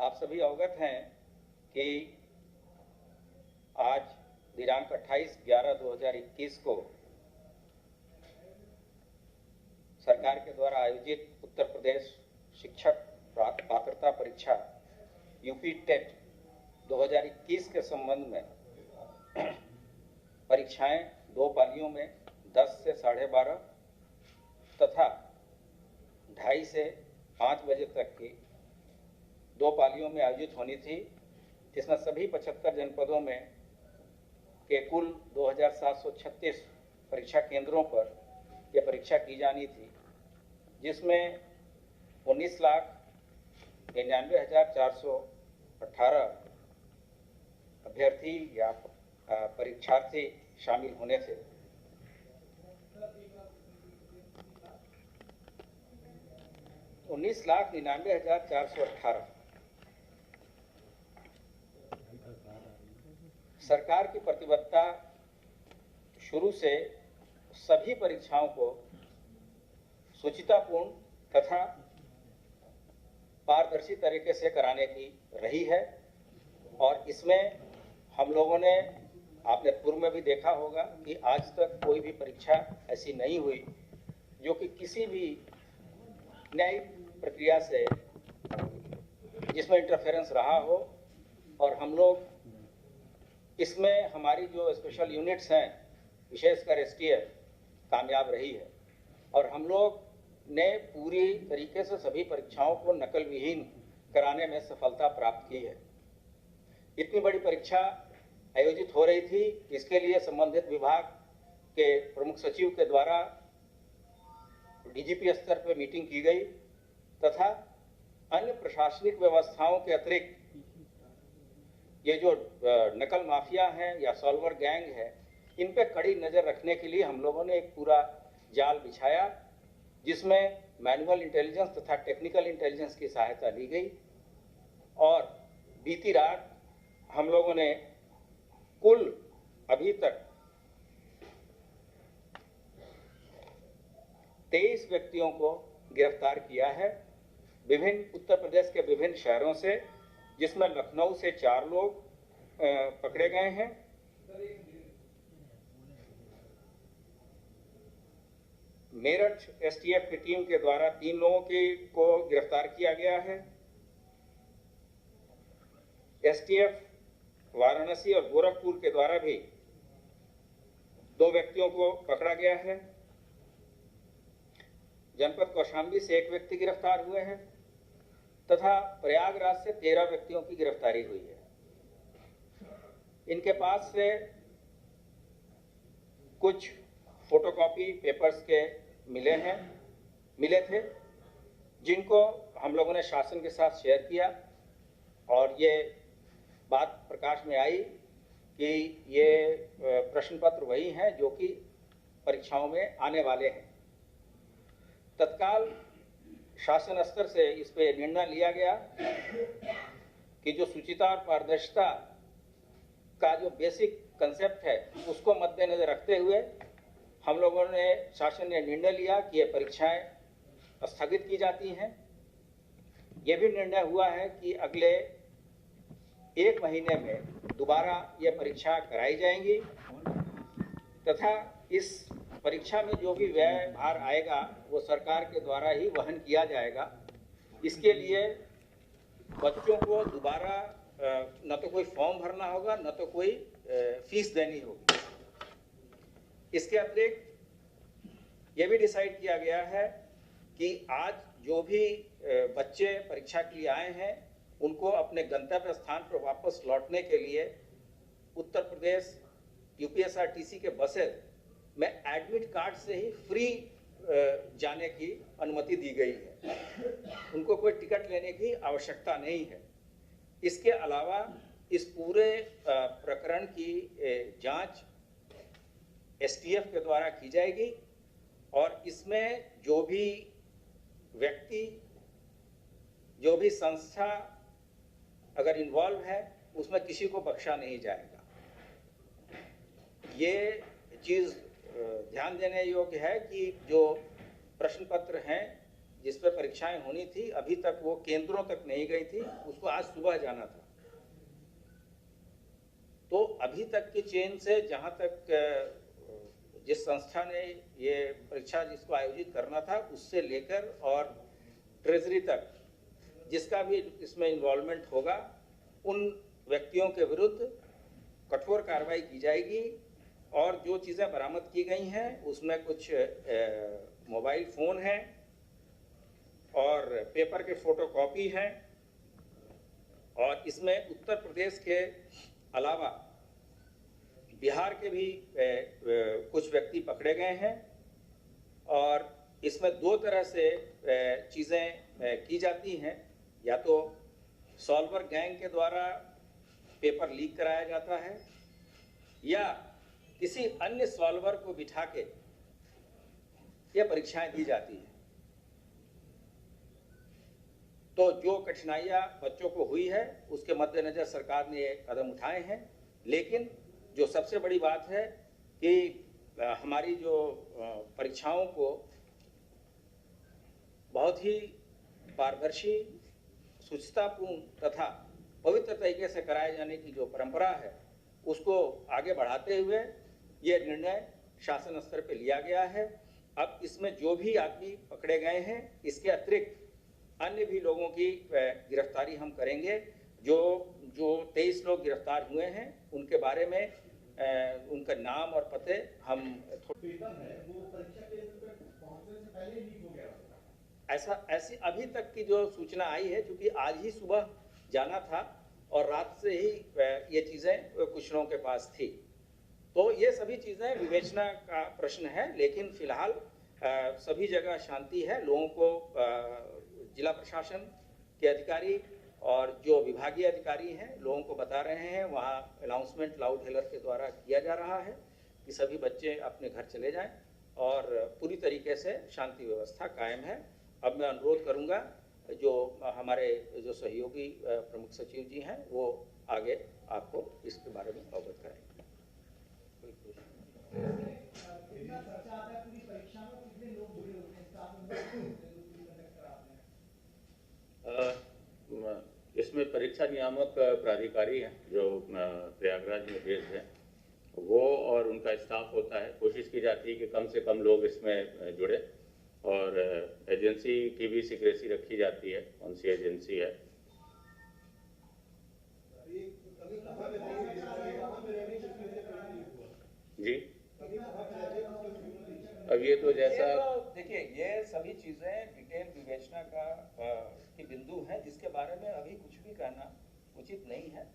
आप सभी अवगत हैं कि आज दिनांक 28/11/2021 को सरकार के द्वारा आयोजित उत्तर प्रदेश शिक्षक पात्रता परीक्षा यूपी टेट 2021 के संबंध में परीक्षाएं दो पालियों में 10 से 12:30 तथा 2:30 से 5 बजे तक की दो पालियों में आयोजित होनी थी। जिसमें सभी 75 जनपदों में के कुल 2736 परीक्षा केंद्रों पर यह परीक्षा की जानी थी, जिसमें 19,99,418 अभ्यर्थी या परीक्षार्थी शामिल होने थे। तो 19,99,418 सरकार की प्रतिबद्धता शुरू से सभी परीक्षाओं को शुचितापूर्ण तथा पारदर्शी तरीके से कराने की रही है। और इसमें हम लोगों ने, आपने पूर्व में भी देखा होगा कि आज तक कोई भी परीक्षा ऐसी नहीं हुई जो कि किसी भी न्यायिक प्रक्रिया से जिसमें इंटरफेरेंस रहा हो। और हम लोग इसमें हमारी जो स्पेशल यूनिट्स हैं, विशेषकर एसटीएफ, कामयाब रही है। और हम लोग ने पूरी तरीके से सभी परीक्षाओं को नकल विहीन कराने में सफलता प्राप्त की है। इतनी बड़ी परीक्षा आयोजित हो रही थी, इसके लिए संबंधित विभाग के प्रमुख सचिव के द्वारा डीजीपी स्तर पर मीटिंग की गई तथा अन्य प्रशासनिक व्यवस्थाओं के अतिरिक्त ये जो नकल माफिया हैं या सॉल्वर गैंग है, इन पे कड़ी नजर रखने के लिए हम लोगों ने एक पूरा जाल बिछाया, जिसमें मैनुअल इंटेलिजेंस तथा टेक्निकल इंटेलिजेंस की सहायता ली गई। और बीती रात हम लोगों ने कुल अभी तक 23 व्यक्तियों को गिरफ्तार किया है विभिन्न उत्तर प्रदेश के विभिन्न शहरों से, जिसमें लखनऊ से 4 लोग पकड़े गए हैं। मेरठ एसटीएफ की टीम के द्वारा 3 लोगों को गिरफ्तार किया गया है। एसटीएफ वाराणसी और गोरखपुर के द्वारा भी 2 व्यक्तियों को पकड़ा गया है। जनपद कौशाम्बी से 1 व्यक्ति गिरफ्तार हुए हैं तथा प्रयागराज से 13 व्यक्तियों की गिरफ्तारी हुई है। इनके पास से कुछ फोटोकॉपी पेपर्स के मिले थे, जिनको हम लोगों ने शासन के साथ शेयर किया। और ये बात प्रकाश में आई कि ये प्रश्न पत्र वही हैं जो कि परीक्षाओं में आने वाले हैं। तत्काल शासन स्तर से इस पे निर्णय लिया गया कि जो शुचिता और पारदर्शिता का जो बेसिक कंसेप्ट है, उसको मद्देनजर रखते हुए हम लोगों ने, शासन ने निर्णय लिया कि ये परीक्षाएं स्थगित की जाती हैं। ये भी निर्णय हुआ है कि अगले 1 महीने में दोबारा ये परीक्षा कराई जाएंगी तथा इस परीक्षा में जो भी व्यय भार आएगा वो सरकार के द्वारा ही वहन किया जाएगा। इसके लिए बच्चों को दोबारा न तो कोई फॉर्म भरना होगा, न तो कोई फीस देनी होगी। इसके अतिरिक्त ये भी डिसाइड किया गया है कि आज जो भी बच्चे परीक्षा के लिए आए हैं, उनको अपने गंतव्य स्थान पर वापस लौटने के लिए उत्तर प्रदेश यूपीएसआरटीसी के बसेस में एडमिट कार्ड से ही फ्री जाने की अनुमति दी गई है। उनको कोई टिकट लेने की आवश्यकता नहीं है। इसके अलावा इस पूरे प्रकरण की जांच एसटीएफ के द्वारा की जाएगी और इसमें जो भी व्यक्ति, जो भी संस्था अगर इन्वॉल्व है, उसमें किसी को बख्शा नहीं जाएगा। ये चीज़ ध्यान देने योग्य है कि जो प्रश्न पत्र हैं जिस पर परीक्षाएं होनी थी अभी तक वो केंद्रों तक नहीं गई थी, उसको आज सुबह जाना था। तो अभी तक की चेन से जहां तक जिस संस्था ने ये परीक्षा जिसको आयोजित करना था उससे लेकर और ट्रेजरी तक जिसका भी इसमें इन्वॉल्वमेंट होगा, उन व्यक्तियों के विरुद्ध कठोर कार्रवाई की जाएगी। और जो चीज़ें बरामद की गई हैं उसमें कुछ मोबाइल फ़ोन हैं और पेपर के फोटोकॉपी हैं, और इसमें उत्तर प्रदेश के अलावा बिहार के भी कुछ व्यक्ति पकड़े गए हैं। और इसमें दो तरह से चीज़ें की जाती हैं, या तो सॉल्वर गैंग के द्वारा पेपर लीक कराया जाता है या किसी अन्य सॉल्वर को बिठा के ये परीक्षाएं दी जाती हैं। तो जो कठिनाइयां बच्चों को हुई है उसके मद्देनजर सरकार ने ये कदम उठाए हैं। लेकिन जो सबसे बड़ी बात है कि हमारी जो परीक्षाओं को बहुत ही पारदर्शी, शुचितापूर्ण तथा पवित्र तरीके से कराए जाने की जो परंपरा है उसको आगे बढ़ाते हुए ये निर्णय शासन स्तर पर लिया गया है। अब इसमें जो भी आदमी पकड़े गए हैं इसके अतिरिक्त अन्य भी लोगों की गिरफ्तारी हम करेंगे। जो 23 लोग गिरफ्तार हुए हैं उनके बारे में उनका नाम और पते हम ऐसी अभी तक की जो सूचना आई है, क्योंकि आज ही सुबह जाना था और रात से ही ये चीज़ें कुछ लोगों के पास थी, तो ये सभी चीज़ें विवेचना का प्रश्न है। लेकिन फिलहाल सभी जगह शांति है। लोगों को जिला प्रशासन के अधिकारी और जो विभागीय अधिकारी हैं लोगों को बता रहे हैं, वहाँ अनाउंसमेंट लाउड हेलर के द्वारा किया जा रहा है कि सभी बच्चे अपने घर चले जाएं और पूरी तरीके से शांति व्यवस्था कायम है। अब मैं अनुरोध करूंगा जो हमारे जो सहयोगी प्रमुख सचिव जी हैं वो आगे आपको इसके बारे में अवगत कराएंगे। इसमें परीक्षा नियामक प्राधिकारी हैं जो प्रयागराज में बेस्ड है, वो और उनका स्टाफ होता है। कोशिश की जाती है कि कम से कम लोग इसमें जुड़े, और एजेंसी की भी सिक्रेसी रखी जाती है, कौन सी एजेंसी है। जी, अब ये तो जैसा देखिए, ये सभी चीजें डिटेल विवेचना का की बिंदु है, जिसके बारे में अभी कुछ भी कहना उचित नहीं है।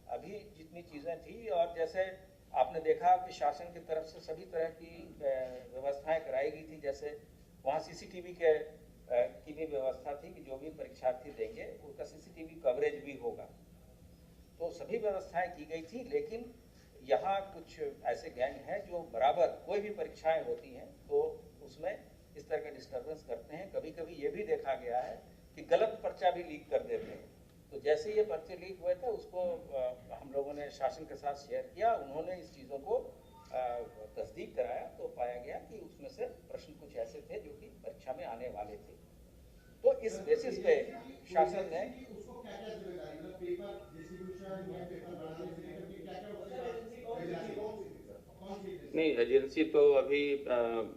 अभी जितनी चीजें थी, और जैसे आपने देखा कि शासन की तरफ से सभी तरह की व्यवस्थाएं कराई गई थी, जैसे वहाँ सीसीटीवी की भी व्यवस्था थी कि जो भी परीक्षार्थी देंगे उनका सीसीटीवी कवरेज भी होगा, तो सभी व्यवस्थाएं की गई थी। लेकिन यहाँ कुछ ऐसे गैंग हैं जो बराबर कोई भी परीक्षाएं होती हैं तो उसमें इस तरह का डिस्टर्बेंस करते हैं। कभी कभी ये भी देखा गया है कि गलत पर्चा भी लीक कर देते हैं। तो जैसे ये पर्चे लीक हुए थे उसको हम लोगों ने शासन के साथ शेयर किया, उन्होंने इस चीज़ों को तस्दीक कराया, तो पाया गया कि उसमें से प्रश्न कुछ ऐसे थे जो कि परीक्षा में आने वाले थे। तो इस बेसिस पे शासन ने नहीं, एजेंसी तो अभी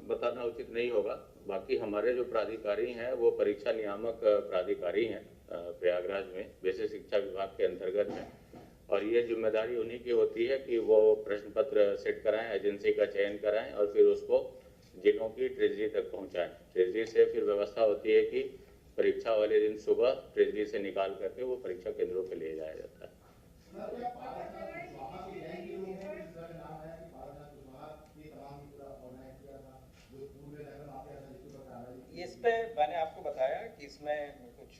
बताना उचित नहीं होगा। बाकी हमारे जो प्राधिकारी हैं वो परीक्षा नियामक प्राधिकारी हैं प्रयागराज में, वैसे शिक्षा विभाग के अंतर्गत है, और ये जिम्मेदारी उन्हीं की होती है कि वो प्रश्न पत्र सेट कराएं, एजेंसी का चयन कराएं और फिर उसको जिलों की ट्रेजरी तक पहुंचाएं। ट्रेजरी से फिर व्यवस्था होती है कि परीक्षा वाले दिन सुबह ट्रेजरी से निकाल करके वो परीक्षा केंद्रों पे ले जाया जाता है। इस पे मैंने आपको बताया कि इसमें कुछ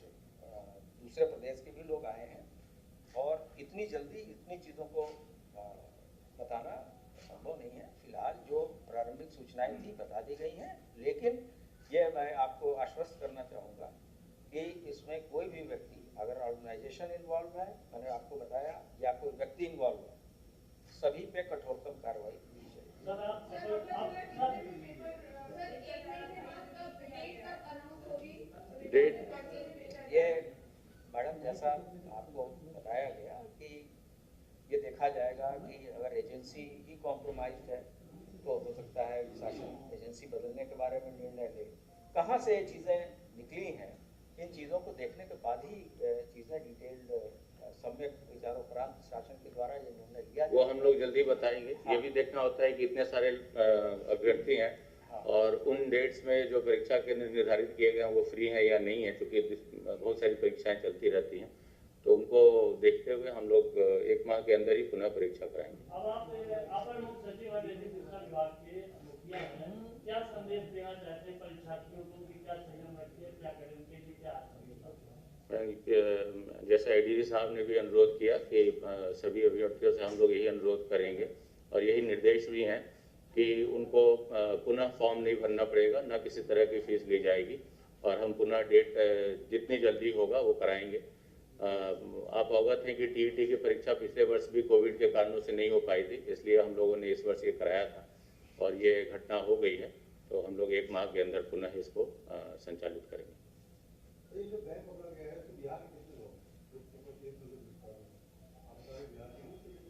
दूसरे प्रदेश के भी लोग आए हैं, और इतनी जल्दी इतनी चीज़ों को बताना संभव नहीं है। फिलहाल जो प्रारंभिक सूचनाएं थी बता दी गई हैं, लेकिन ये मैं आपको आश्वस्त करना चाहूँगा कि इसमें कोई भी व्यक्ति, अगर ऑर्गेनाइजेशन इन्वॉल्व है, मैंने आपको बताया, या कोई व्यक्ति इन्वॉल्व है, सभी पे कठोरतम कार्रवाई की जाएगी। डेट ये मैडम जैसा आपको बताया गया कि ये देखा जाएगा कि अगर एजेंसी ही कॉम्प्रोमाइज्ड है तो हो सकता है शासन एजेंसी बदलने के बारे में निर्णय ले। कहाँ से ये चीज़ें निकली हैं, इन चीज़ों को देखने के बाद ही चीज़ें डिटेल्ड सम्यक विचारोपरांत शासन के द्वारा ये निर्णय लिया वो हम लोग जल्दी बताएंगे। हाँ। ये भी देखना होता है कि इतने सारे अभ्यर्थी हैं हाँ। और उन डेट्स में जो परीक्षा के निर्धारित किए गए हैं वो फ्री है या नहीं है, क्योंकि बहुत सारी परीक्षाएं चलती रहती हैं, तो उनको देखते हुए हम लोग 1 माह के अंदर ही पुनः परीक्षा कराएंगे। अब आप अपर मुख्य सचिव और शिक्षा विभाग के मुखिया हैं, क्या संदेश देना चाहते हैं परीक्षार्थियों को कि क्या संयम रखिए, क्या करें, उनके लिए क्या जैसा एडीजी साहब ने भी अनुरोध किया कि सभी अभ्यर्थियों से हम लोग यही अनुरोध करेंगे और यही निर्देश भी हैं कि उनको पुनः फॉर्म नहीं भरना पड़ेगा, न किसी तरह की फीस ली जाएगी और हम पुनः डेट जितनी जल्दी होगा वो कराएंगे। आप अवगत हैं कि टीईटी की परीक्षा पिछले वर्ष भी कोविड के कारणों से नहीं हो पाई थी, इसलिए हम लोगों ने इस वर्ष ये कराया था और ये घटना हो गई है, तो हम लोग 1 माह के अंदर पुनः इसको संचालित करेंगे।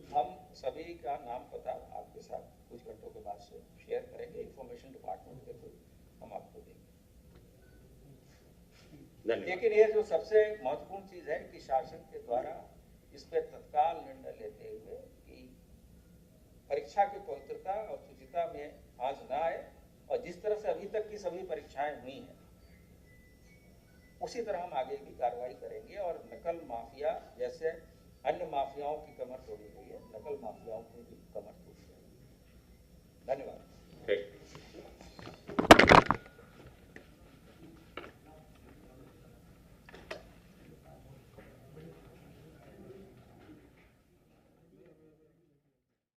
हम सभी का नाम पता आपके साथ कुछ घंटों के बाद से शेयर करेंगे, इंफॉर्मेशन डिपार्टमेंट के थ्रू हम आपको देंगे। लेकिन ये जो सबसे महत्वपूर्ण चीज है कि शासन के द्वारा इस पर तत्काल निर्णय लेते हुए कि परीक्षा की पवित्रता और शुचिता में आंच न आए और जिस तरह से अभी तक की सभी परीक्षाएं हुई हैं उसी तरह हम आगे भी कार्रवाई करेंगे और नकल माफिया जैसे अन्य माफियाओं की कमर तोड़ी गई है, नकल माफियाओं की भी कमर